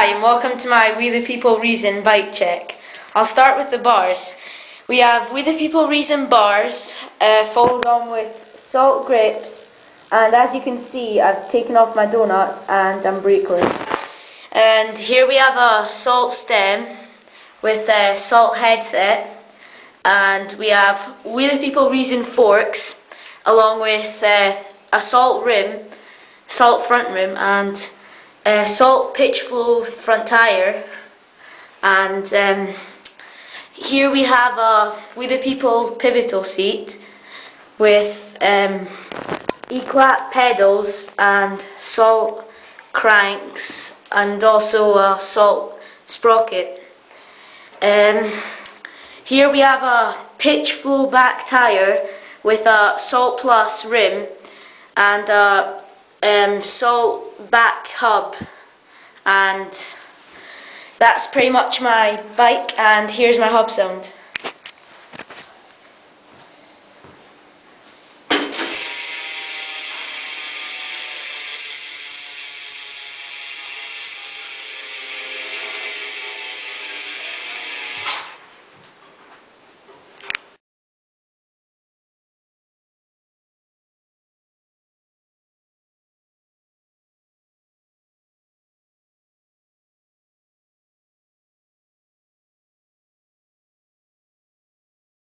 Hi and welcome to my We the People Reason bike check. I'll start with the bars. We have We the People Reason bars, followed on with salt grips, and as you can see I've taken off my donuts and I'm brakeless. And here we have a salt stem with a salt headset, and we have We the People Reason forks along with a salt front rim, and salt pitch flow front tyre, and here we have a We the People pivotal seat with E-clap pedals and salt cranks and also a salt sprocket. Here we have a pitch flow back tyre with a salt plus rim and a salt back hub, and that's pretty much my bike, and here's my hub sound.